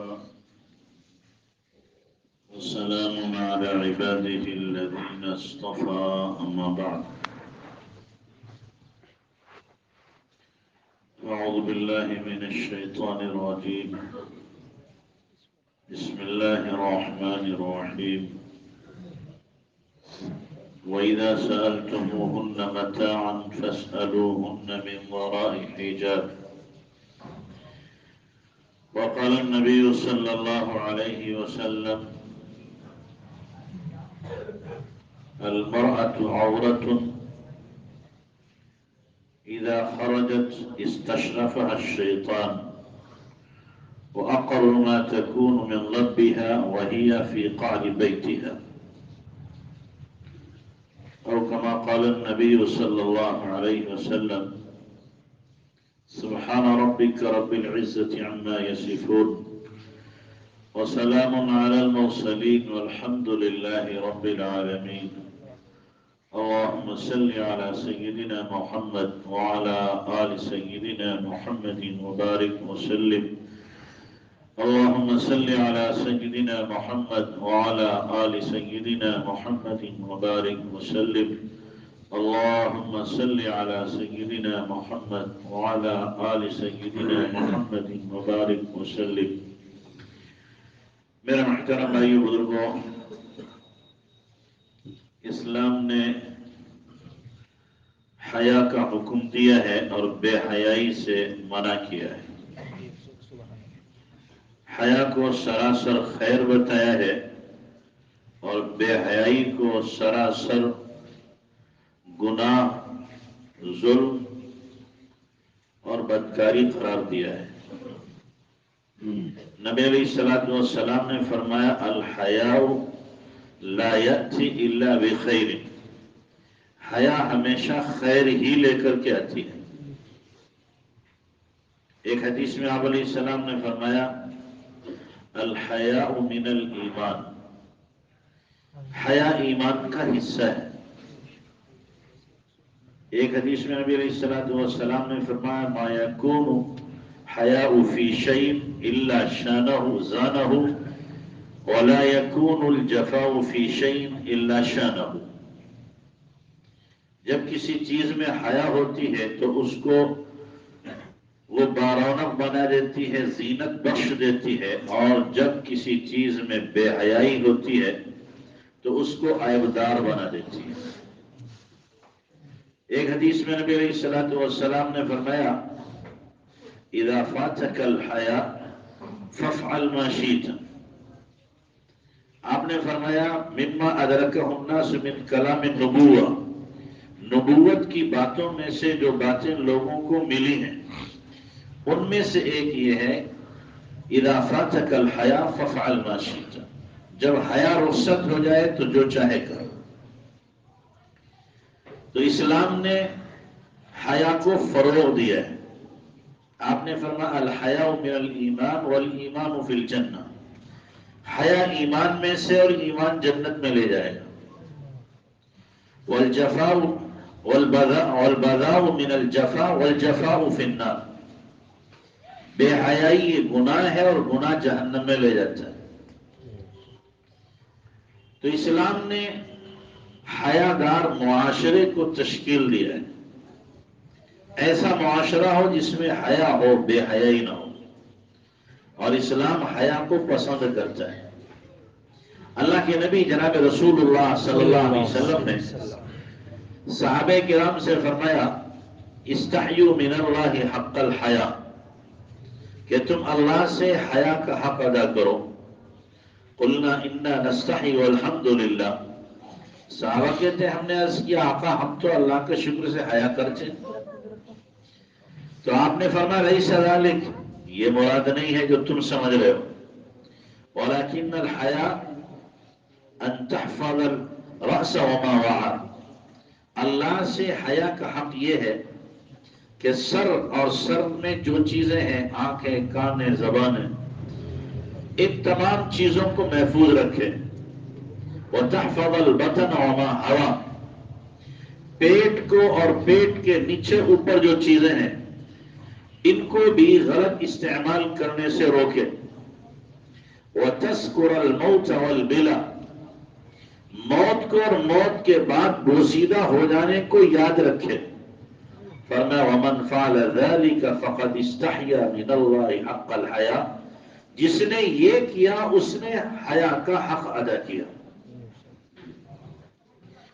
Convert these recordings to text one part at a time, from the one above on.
وكفى وسلام على عباده الذين اصطفى أما بعد أعوذ بالله من الشيطان الرجيم بسم الله الرحمن الرحيم وإذا سألتموهن متاعا فاسألوهن من وراء حجاب وقال النبي صلى الله عليه وسلم المرأة عورة إذا خرجت استشرفها الشيطان وأقر ما تكون من لبها وهي في قعر بيتها أو كما قال النبي صلى الله عليه وسلم سبحان ربك رب العزة عما يصفون وسلام على المرسلين والحمد لله رب العالمين اللهم صل على سيدنا محمد وعلى آل سيدنا محمد وبارك وسلم اللهم صل على سيدنا محمد وعلى آل سيدنا محمد وبارك وسلم اللهم صل على سيدنا محمد وعلى آل سيدنا محمد وبارك وسلم میرے محترم بھائیو بزرگوں، اسلام نے حیا کا حکم دیا ہے اور بے حیائی سے منع کیا ہے۔ حیا کو سراسر خیر بتایا ہے اور بے حیائی کو سراسر گناہ، ظلم اور بدکاری قرار دیا ہے۔ نبی علیہ السلام نے فرمایا الحیاء لا یأتی الا بخیر، حیا ہمیشہ خیر ہی لے کر کے آتی ہے۔ ایک حدیث میں آپ علیہ السلام نے فرمایا الحیاء من الایمان، حیا ایمان کا حصہ ہے۔ ایک حدیث میں نبی علیہ السلام نے فرمایا ما یکون حیاء فی شیء الا شانہ زانہ ولا یکون الجفاء فی شیء الا شانہ، جب کسی چیز میں حیا ہوتی ہے تو اس کو وہ بارونق بنا دیتی ہے، زینت بخش دیتی ہے، اور جب کسی چیز میں بے حیائی ہوتی ہے تو اس کو عیبدار بنا دیتی ہے۔ ایک حدیث میں نبی علیہ السلام نے فرمایا اذا فاتك الحیاء فافعل ما شئت، آپ نے فرمایا مما ادرکہ الناس من کلام النبوہ، نبوت کی باتوں میں سے جو باتیں لوگوں کو ملی ہیں ان میں سے ایک یہ ہے اذا فاتك الحیاء فافعل ما شئت، جب حیا رخصت ہو جائے تو جو چاہے کرو۔ تو اسلام نے حیا کو فروغ دیا ہے۔ آپ نے فرمایا الحیاء من الایمان والایمان فی الجنہ، حیا ایمان میں سے اور ایمان جنت میں لے جائے گا۔ والجفاء والبذاء من الجفاء والجفاء فی النار، بے حیائی یہ گناہ ہے اور گناہ جہنم میں لے جاتا ہے۔ تو اسلام نے حیادار معاشرے کو تشکیل دیا ہے، ایسا معاشرہ ہو جس میں حیا ہو، بے حیائی نہ ہو، اور اسلام حیا کو پسند کرتا ہے۔ اللہ کے نبی جناب رسول اللہ صلی اللہ علیہ وسلم نے صحابہ کرام سے فرمایا استحیوا من اللہ حق الحیا، کہ تم اللہ سے حیا کا حق ادا کرو۔ قلنا انا نستحی والحمد للہ، صحابہ کہتے ہیں ہم نے عرض کیا آقا ہم تو اللہ کے شکر سے حیا کرتے ہیں۔ تو آپ نے فرمایا لیس ذلک، یہ مراد نہیں ہے جو تم سمجھ رہے ہو، ولکن الحیاء ان تحفظ الرأس وما وعى، اللہ سے حیا کا حق یہ ہے کہ سر اور سر میں جو چیزیں ہیں، آنکھیں، کانیں، زبانیں، ان تمام چیزوں کو محفوظ رکھے۔ وتحفظ البطن وما حوى، پیٹ کو اور پیٹ کے نیچے اوپر جو چیزیں ہیں ان کو بھی غلط استعمال کرنے سے روکے۔ وَتَذْكُرَ الْمَوْتَ وَالْبِلَى، موت کو اور موت کے بعد بوسیدہ ہو جانے کو یاد رکھے. فرمایا وَمَنْ فَعَلَ ذَلِكَ فَقَدْ اسْتَحْيَا مِنَ اللَّهِ حَقَّ الْحَيَاءِ، جس نے یہ کیا اس نے حیا کا حق ادا کیا.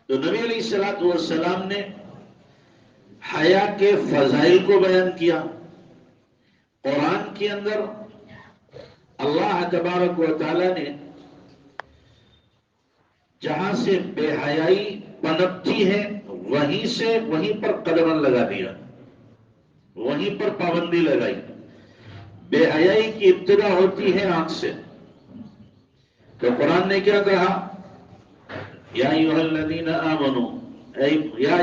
تو نبی علیہ الصلوۃ والسلام نے حیا کے فضائل کو بیان کیا. قرآن کے اندر اللہ تبارک و تعالی نے جہاں سے بے حیائی پنپتی ہے وہیں پر قدم لگا دیا، وہیں پر پابندی لگائی. بے حیائی کی ابتدا ہوتی ہے آنکھ سے. تو قرآن نے کیا کہا؟ یا ایھا الذین آمنوا، یا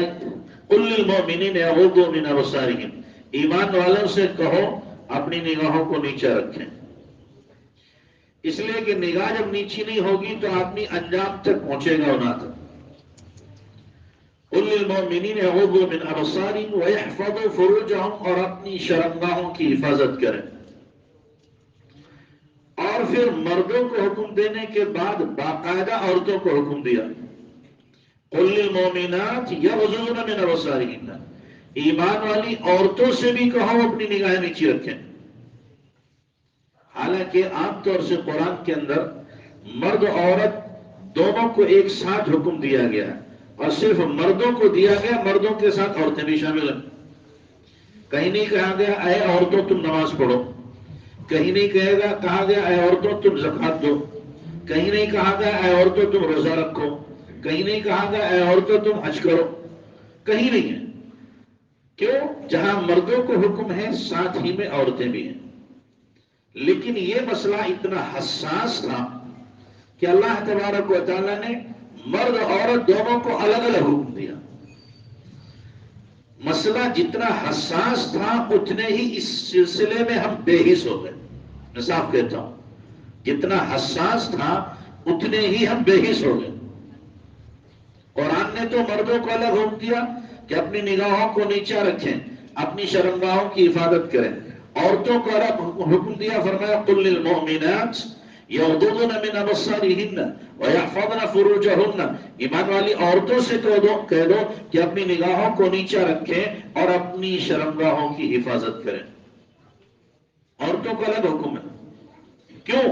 قل للمؤمنین یغضوا من ابصارہم، ایمان والوں سے کہو اپنی نگاہوں کو نیچے رکھیں. اس لیے کہ نگاہ جب نیچی نہیں ہوگی تو آدمی انجام تک پہنچے گا نہ تک. قل للمؤمنین یغضوا من ابصارہم ویحفظوا فروجہم، اور اپنی شرمگاہوں کی حفاظت کریں. اور پھر مردوں کو حکم دینے کے بعد باقاعدہ عورتوں کو حکم دیا. قل للمؤمنات یغضضن من ابصارہن، ایمان والی عورتوں سے بھی کہو اپنی نگاہیں نیچی رکھیں. حالانکہ عام طور سے قرآن کے اندر مرد عورت دونوں کو ایک ساتھ حکم دیا گیا ہے، اور صرف مردوں کو دیا گیا، مردوں کے ساتھ عورتیں بھی شامل ہیں. کہیں نہیں کہا گیا اے عورتوں تم نماز پڑھو، کہیں نہیں کہا گیا اے عورتوں تم زکوٰۃ دو، کہیں نہیں کہا گیا اے عورتوں تم روزہ رکھو، کہیں نہیں کہا گیا اے عورتوں تم حج کرو، کہیں نہیں ہے. کیوں؟ جہاں مردوں کو حکم ہے ساتھ ہی میں عورتیں بھی ہیں. لیکن یہ مسئلہ اتنا حساس تھا کہ اللہ تبارک و تعالیٰ نے مرد عورت دونوں کو الگ الگ حکم دیا. مسئلہ جتنا حساس تھا اتنے ہی اس سلسلے میں ہم بے حس ہو گئے. میں صاف کہتا ہوں، جتنا حساس تھا اتنے ہی ہم بے حس ہو گئے. قرآن نے تو مردوں کو الگ حکم دیا کہ اپنی نگاہوں کو نیچا رکھیں، اپنی شرمگاہوں کی حفاظت کریں. عورتوں کو الگ حکم دیا، فرمایا قل للمؤمنات یغضضن من ابصارہن ویحفظن فروجہن، ایمان والی عورتوں سے کہہ دو کہ اپنی نگاہوں کو نیچا رکھیں اور اپنی شرمگاہوں کی حفاظت کریں. عورتوں کو الگ حکم ہے. کیوں؟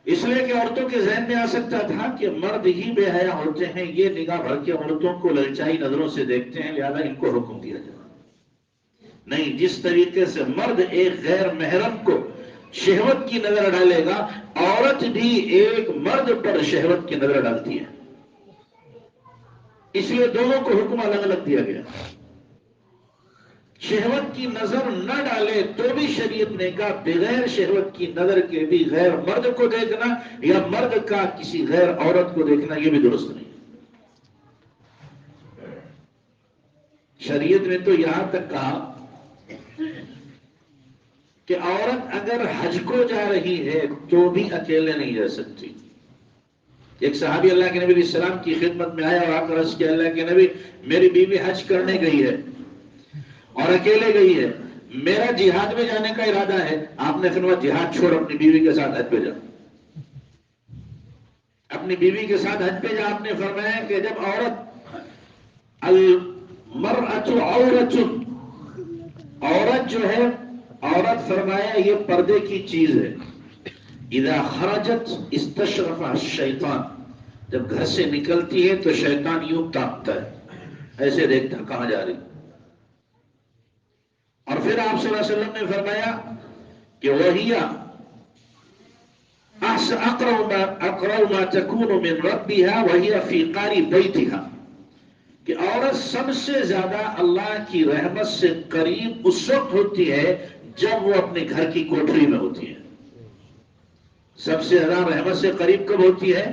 اس لیے کہ عورتوں کے ذہن میں آ سکتا تھا کہ مرد ہی بے حیا ہوتے ہیں، یہ نگاہ بھر کے عورتوں کو للچائی نظروں سے دیکھتے ہیں، لہذا ان کو حکم دیا جائے. نہیں، جس طریقے سے مرد ایک غیر محرم کو شہوت کی نظر ڈالے گا، عورت بھی ایک مرد پر شہوت کی نظر ڈالتی ہے. اس لیے دونوں کو حکم الگ الگ دیا گیا. شہوت کی نظر نہ ڈالے تو بھی شریعت نے کہا بغیر شہوت کی نظر کے بھی غیر مرد کو دیکھنا یا مرد کا کسی غیر عورت کو دیکھنا یہ بھی درست نہیں. شریعت نے تو یہاں تک کہا کہ عورت اگر حج کو جا رہی ہے تو بھی اکیلے نہیں جا سکتی. ایک صحابی اللہ کے نبی علیہ السلام کی خدمت میں آیا اور آ کر عرض کیا اللہ کے نبی میری بیوی حج کرنے گئی ہے اور اکیلے گئی ہے، میرا جہاد میں جانے کا ارادہ ہے. آپ نے فرمایا جہاد چھوڑ اپنی بیوی کے ساتھ حج پہ جا، اپنی بیوی کے ساتھ حج پہ جا. آپ نے فرمایا کہ جب المرأۃ عورۃ، عورت جو ہے، عورت فرمایا یہ پردے کی چیز ہے. اذا خرجت استشرفها الشیطان، جب گھر سے نکلتی ہے تو شیطان یوں تاکتا ہے، ایسے دیکھتا کہاں جا رہی. اور پھر آپ صلی اللہ علیہ وسلم نے فرمایا کہ وہی اقرب ما تکون من ربها وهي في قار بیتها، کہ عورت سب سے زیادہ اللہ کی رحمت سے قریب اس وقت ہوتی ہے جب وہ اپنے گھر کی کوٹری میں ہوتی ہے. سب سے زیادہ رحمت سے قریب کب ہوتی ہے؟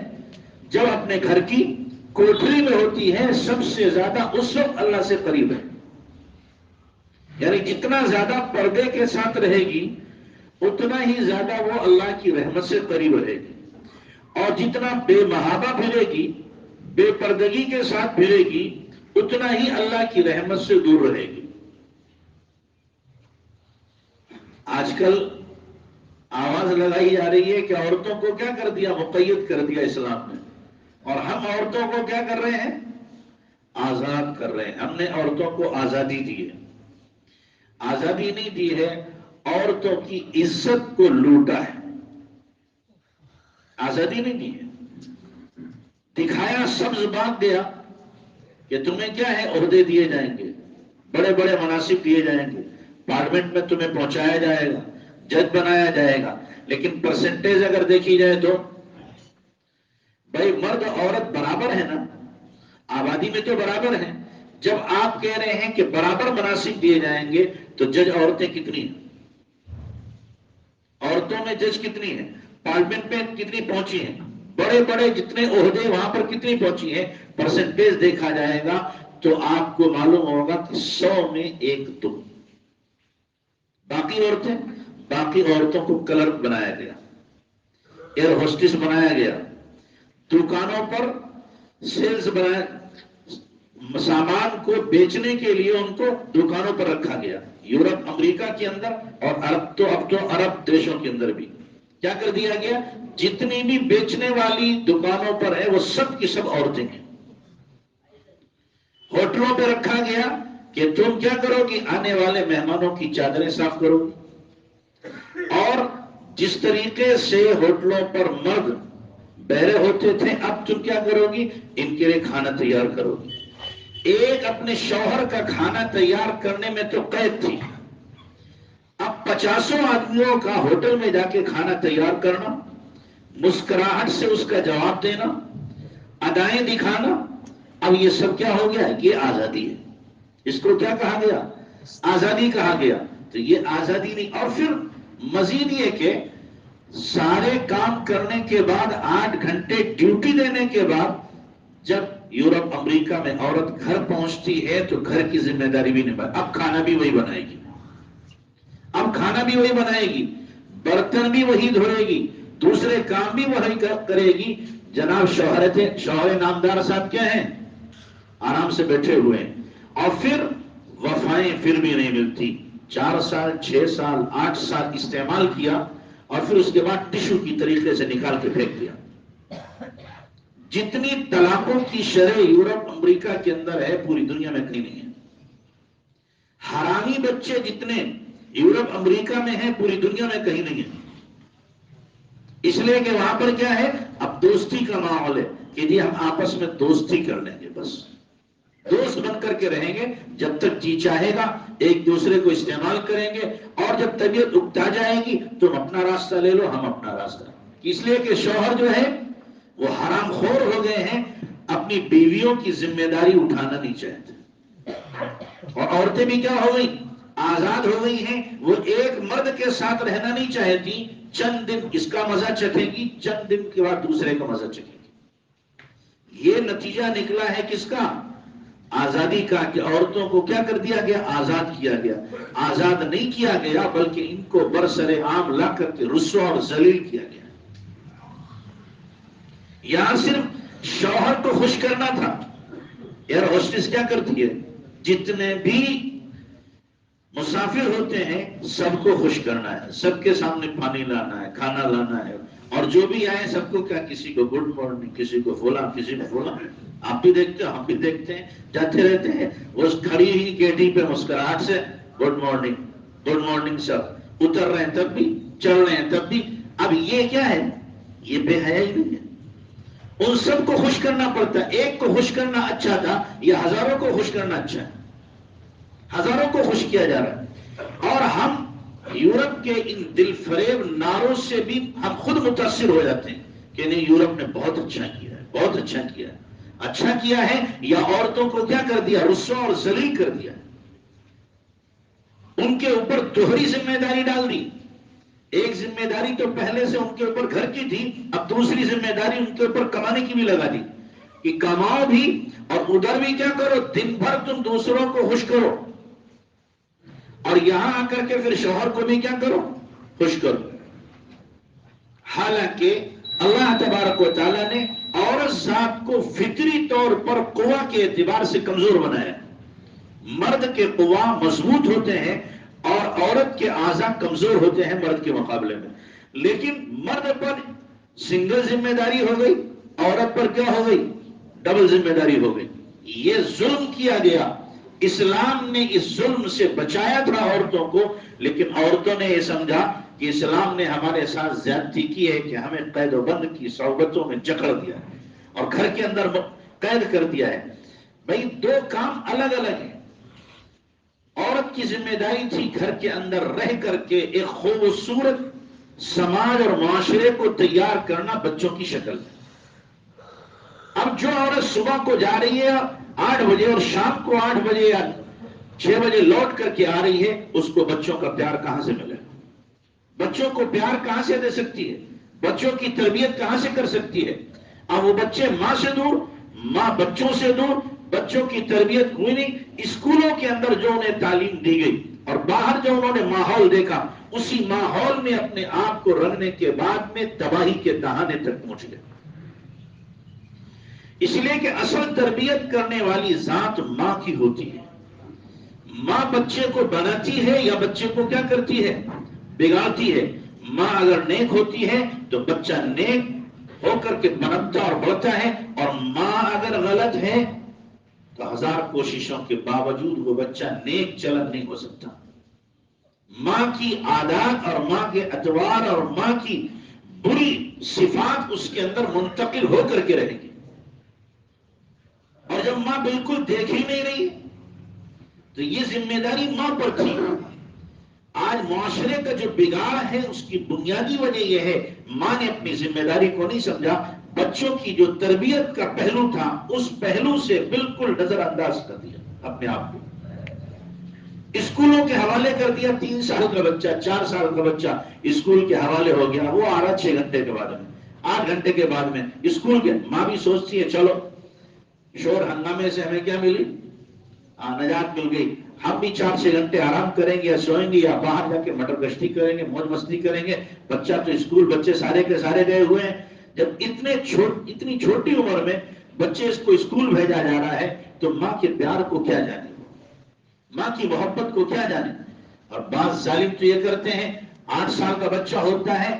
جب اپنے گھر کی کوٹری میں ہوتی ہے. سب سے زیادہ اس وقت اللہ سے قریب ہے. یعنی جتنا زیادہ پردے کے ساتھ رہے گی اتنا ہی زیادہ وہ اللہ کی رحمت سے قریب رہے گی، اور جتنا بے محابہ پھرے گی، بے پردگی کے ساتھ پھرے گی، اتنا ہی اللہ کی رحمت سے دور رہے گی. آج کل آواز آواز لگائی جا رہی ہے کہ عورتوں کو کیا کر دیا؟ مقید کر دیا اسلام نے. اور ہم عورتوں کو کیا کر رہے ہیں؟ آزاد کر رہے ہیں. ہم نے عورتوں کو آزادی دی ہے. آزادی نہیں دی ہے، عورتوں کی عزت کو لوٹا ہے. آزادی نہیں دی ہے. دکھایا، سبز باغ دیا کہ تمہیں کیا ہے، عہدے دیے جائیں گے، بڑے بڑے مناصب دیے جائیں گے، پارلیمنٹ میں تمہیں پہنچایا جائے گا، جج بنایا جائے گا. لیکن پرسنٹیج اگر دیکھی جائے تو بھائی مرد عورت برابر ہے نا، آبادی میں تو برابر ہیں. جب آپ کہہ رہے ہیں کہ برابر مناصب دیے جائیں گے تو جج عورتیں کتنی ہیں؟ عورتوں میں جج کتنی ہیں؟ پارلیمنٹ میں کتنی پہنچی ہیں؟ بڑے بڑے جتنے عہدے وہاں پر کتنی پہنچی ہیں؟ پرسنٹیج دیکھا جائے گا تو آپ کو معلوم ہوگا کہ 100 میں 1 تم. باقی عورتوں کو کلرک بنایا گیا، ایئر ہوسٹس بنایا گیا، دکانوں پر سیلز بنایا، سامان کو بیچنے کے لیے ان کو دکانوں پر رکھا گیا. یورپ امریکہ کے اندر اور اب تو عرب دیشوں کے اندر بھی کیا کر دیا گیا؟ جتنی بھی بیچنے والی دکانوں پر ہے وہ سب کی سب عورتیں ہیں. ہوٹلوں پہ رکھا گیا کہ تم کیا کرو گی؟ آنے والے مہمانوں کی چادریں صاف کرو گی. اور جس طریقے سے ہوٹلوں پر مرد بہرے ہوتے تھے، اب تم کیا کرو گی؟ ان کے لیے کھانا تیار کرو گی. ایک اپنے شوہر کا کھانا تیار کرنے میں تو قید تھی، اب 50 آدمیوں کا ہوٹل میں جا کے کھانا تیار کرنا، مسکراہٹ سے اس کا جواب دینا، ادائیں دکھانا، اب یہ سب کیا ہو گیا؟ یہ آزادی ہے. اس کو کیا کہا گیا؟ آزادی کہا گیا. تو یہ آزادی نہیں. اور پھر مزید یہ کہ سارے کام کرنے کے بعد 8 گھنٹے ڈیوٹی دینے کے بعد جب یورپ امریکہ میں عورت گھر پہنچتی ہے تو گھر کی ذمہ داری بھی نبھائے. اب کھانا بھی وہی بنائے گی، برتن بھی وہی دھوئے گی، دوسرے کام بھی وہی کرے گی. جناب شوہر نامدار صاحب کیا ہیں؟ آرام سے بیٹھے ہوئے ہیں. اور پھر وفائیں پھر بھی نہیں ملتی. 4 سال 6 سال 8 سال استعمال کیا اور پھر اس کے بعد ٹشو کی طریقے سے نکال کے پھینک دیا. جتنی طلاقوں کی شرح یورپ امریکہ کے اندر ہے پوری دنیا میں کہیں نہیں ہے. حرامی بچے جتنے یورپ امریکہ میں ہیں پوری دنیا میں کہیں نہیں ہے. اس لیے کہ وہاں پر کیا ہے؟ اب دوستی کا ماحول ہے کہ جی ہم آپس میں دوستی کر لیں گے، بس دوست بن کر کے رہیں گے جب تک جی چاہے گا، ایک دوسرے کو استعمال کریں گے، اور جب طبیعت اکتا جائے گی تم اپنا راستہ لے لو، ہم اپنا راستہ. اس لیے کہ شوہر جو ہے وہ حرام خور ہو گئے ہیں، اپنی بیویوں کی ذمہ داری اٹھانا نہیں چاہتے. اور عورتیں بھی کیا ہو گئی؟ آزاد ہو گئی ہیں. وہ ایک مرد کے ساتھ رہنا نہیں چاہتی. چند دن اس کا مزہ چکھے گی، چند دن کے بعد دوسرے کا مزہ چکھے گی. یہ نتیجہ نکلا ہے کس کا؟ آزادی کا، کہ عورتوں کو کیا کر دیا گیا؟ آزاد کیا گیا. آزاد نہیں کیا گیا بلکہ ان کو برسر عام لا کر کے رسوا اور ذلیل کیا گیا. یہاں صرف شوہر کو خوش کرنا تھا. ایئر ہوسٹس کیا کرتی ہے؟ جتنے بھی مسافر ہوتے ہیں سب کو خوش کرنا ہے، سب کے سامنے پانی لانا ہے، کھانا لانا ہے، اور جو بھی آئے سب کو کیا، کسی کو گڈ مارننگ، کسی کو فلاں، کسی کو فلاں. آپ بھی دیکھتے ہیں، ہم بھی دیکھتے ہیں، جاتے رہتے ہیں. وہ کھڑی ہی گیٹی پہ مسکراہٹ سے گڈ مارننگ سر. اتر رہے ہیں تب بھی، چل رہے ہیں تب بھی. اب یہ کیا ہے؟ یہ بے حیائی نہیں ہے. ان سب کو خوش کرنا پڑتا ہے. ایک کو خوش کرنا اچھا تھا، یہ ہزاروں کو خوش کرنا اچھا ہے. ہزاروں کو خوش کیا جا رہا ہے. اور ہم یورپ کے ان دل فریب نعروں سے بھی ہم خود متاثر ہو جاتے ہیں کہ نہیں، یورپ نے بہت اچھا کیا ہے، بہت اچھا کیا ہے. اچھا کیا ہے یا عورتوں کو کیا کر دیا؟ رسوا اور ذلیل کر دیا. ان کے اوپر دوہری ذمہ داری ڈال دی. ایک ذمہ داری تو پہلے سے ان کے اوپر گھر کی تھی، اب دوسری ذمہ داری ان کے اوپر کمانے کی بھی لگا دی کہ کماؤ بھی اور ادھر بھی کیا کرو، دن بھر تم دوسروں کو خوش کرو، اور یہاں آ کر کے پھر شوہر کو بھی کیا کرو، خوش کرو. حالانکہ اللہ تبارک و تعالیٰ نے عورت ذات کو فطری طور پر قوا کے اعتبار سے کمزور بنایا. مرد کے قوا مضبوط ہوتے ہیں اور عورت کے اعضاء کمزور ہوتے ہیں مرد کے مقابلے میں. لیکن مرد پر سنگل ذمہ داری ہو گئی، عورت پر کیا ہو گئی؟ ڈبل ذمہ داری ہو گئی. یہ ظلم کیا گیا. اسلام نے اس ظلم سے بچایا تھا عورتوں کو، لیکن عورتوں نے یہ سمجھا کہ اسلام نے ہمارے ساتھ زیادتی کی ہے کہ ہمیں قید و بند کی صحبتوں میں جکڑ دیا ہے اور گھر کے اندر قید کر دیا ہے. بھائی دو کام الگ الگ ہیں. عورت کی ذمہ داری تھی گھر کے اندر رہ کر کے ایک خوبصورت سماج اور معاشرے کو تیار کرنا بچوں کی شکل میں. اب جو عورت صبح کو جا رہی ہے 8 بجے اور شام کو 8 بجے یا 6 بجے لوٹ کر کے آ رہی ہے، اس کو بچوں کا پیار کہاں سے ملے؟ بچوں کو پیار کہاں سے دے سکتی ہے؟ بچوں کی تربیت کہاں سے کر سکتی ہے؟ اب وہ بچے ماں سے دور، ماں بچوں سے دور، بچوں کی تربیت ہوئی نہیں. اسکولوں کے اندر جو انہیں تعلیم دی گئی اور باہر جو انہوں نے ماحول دیکھا، اسی ماحول میں اپنے آپ کو رنگنے کے بعد میں تباہی کے دہانے تک پہنچ گئے. اس لیے کہ اصل تربیت کرنے والی ذات ماں کی ہوتی ہے. ماں بچے کو بناتی ہے یا بچے کو کیا کرتی ہے؟ بگاڑتی ہے. ماں اگر نیک ہوتی ہے تو بچہ نیک ہو کر کے بنتا اور بڑھتا ہے، اور ماں اگر غلط ہے تو 1000 کوششوں کے باوجود وہ بچہ نیک چلن نہیں ہو سکتا. ماں کی عادات اور ماں کے اطوار اور ماں کی بری صفات اس کے اندر منتقل ہو کر کے رہیں گی. اور جب ماں بالکل دیکھ ہی نہیں رہی تو یہ ذمہ داری ماں پر تھی. آج معاشرے کا جو بگاڑ ہے اس کی بنیادی وجہ یہ ہے ماں نے اپنی ذمہ داری کو نہیں سمجھا. بچوں کی جو تربیت کا پہلو تھا اس پہلو سے بالکل نظر انداز کر دیا اپنے آپ کو. اسکولوں کے حوالے کر دیا. 3 سال کا بچہ، 4 سال کا بچہ اسکول کے حوالے ہو گیا. وہ آ رہا 6 گھنٹے کے بعد میں، 8 گھنٹے کے بعد میں اسکول کے. ماں بھی سوچتی ہے چلو شور ہنگامے سے ہمیں کیا ملی؟ نجات مل گئی. ہم بھی 4-6 گھنٹے آرام کریں گے یا سوئیں گے یا باہر جا کے مٹر گشتی کریں گے، موج مستی کریں گے. بچہ تو اسکول، بچے سارے کے سارے گئے ہوئے ہیں. جب اتنی چھوٹی عمر میں بچے اس کو اسکول بھیجا جا رہا ہے تو ماں کے پیار کو کیا جانے، ماں کی محبت کو کیا جانے. اور بعض ظالم تو یہ کرتے ہیں 8 سال کا بچہ ہوتا ہے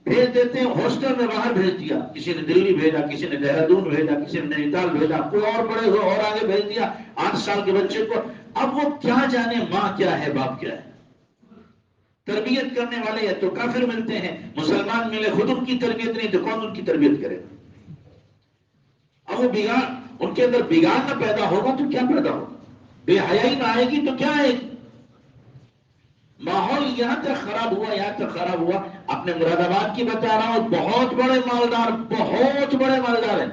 بھیج دیتے ہیں ہاسٹل میں، باہر بھیج دیا. کسی نے دلی بھیجا، کسی نے دہرادون بھیجا، کسی نے نینی تال بھیجا، کوئی اور بڑے ہوئے اور آگے بھیج دیا 8 سال کے بچے کو. اب وہ کیا جانے ماں کیا ہے، باپ کیا ہے. تربیت کرنے والے یا تو کافر ملتے ہیں، مسلمان ملے خود ان کی تربیت نہیں تو کون ان کی تربیت کرے. اب وہ بگاڑ ان کے اندر بگاڑ نہ پیدا ہوگا تو کیا پیدا ہوگا؟ بے حیائی نہ آئے گی تو کیا آئے گی؟ ماحول یہاں تک خراب ہوا، یہاں تک خراب ہوا. اپنے مراد آباد کی بتا رہا ہوں، بہت بڑے مالدار، بہت بڑے مالدار ہیں.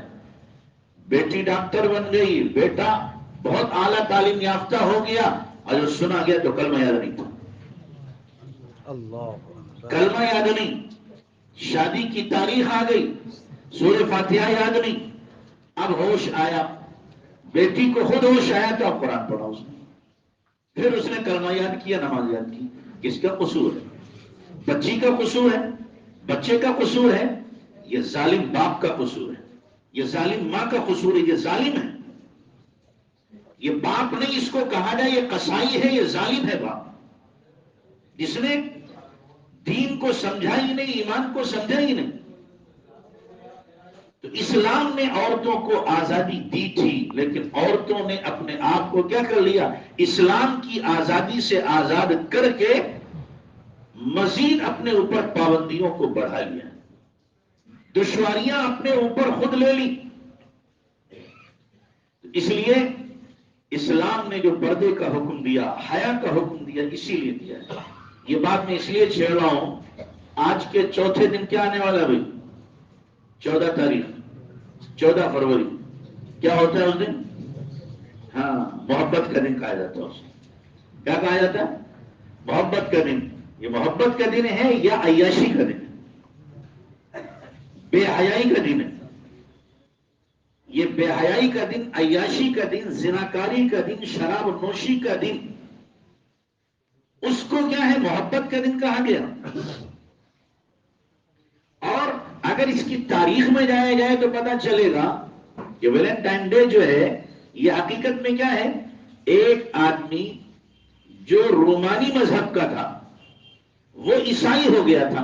بیٹی ڈاکٹر بن گئی، بیٹا بہت اعلیٰ تعلیم یافتہ ہو گیا، اور جو سنا گیا تو کلمہ یاد نہیں تھا. کلمہ یاد نہیں. شادی کی تاریخ آ گئی، سورہ فاتحہ یاد نہیں. اب ہوش آیا، بیٹی کو خود ہوش آیا تو اب قرآن پڑھا اس نے. پھر اس نے کلمہ یاد کیا، نماز یاد کی. کس کا قصور ہے؟ بچی کا قصور ہے، بچے کا قصور ہے. یہ ظالم باپ کا قصور ہے، یہ ظالم ماں کا قصور ہے. یہ ظالم ہے، یہ باپ نہیں اس کو کہا جائے، یہ قصائی ہے، یہ ظالم ہے باپ، جس نے دین کو سمجھا ہی نہیں، ایمان کو سمجھا ہی نہیں. تو اسلام نے عورتوں کو آزادی دی تھی، لیکن عورتوں نے اپنے آپ کو کیا کر لیا؟ اسلام کی آزادی سے آزاد کر کے مزید اپنے اوپر پابندیوں کو بڑھا لیا، دشواریاں اپنے اوپر خود لے لی. اس لیے اسلام نے جو پردے کا حکم دیا، حیا کا حکم دیا، اسی لیے دیا. یہ بات میں اس لیے چھیڑ رہا ہوں، آج کے چوتھے دن کیا آنے والا ہے بھائی؟ 14 تاریخ، 14 فروری. کیا ہوتا ہے اس دن؟ ہاں، محبت کا دن کہا جاتا ہے. اس کیا کہا جاتا ہے؟ محبت کا دن. یہ محبت کا دن ہے یا عیاشی کا دن ہے؟ بے حیائی کا دن ہے. یہ بے حیائی کا دن، عیاشی کا دن، زناکاری کا دن، شراب نوشی کا دن، اس کو کیا ہے؟ محبت کا دن کہا گیا. اور اگر اس کی تاریخ میں جایا جائے تو پتا چلے گا کہ ویلنٹائن ڈے جو ہے یہ حقیقت میں کیا ہے؟ ایک آدمی جو رومانی مذہب کا تھا وہ عیسائی ہو گیا تھا،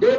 2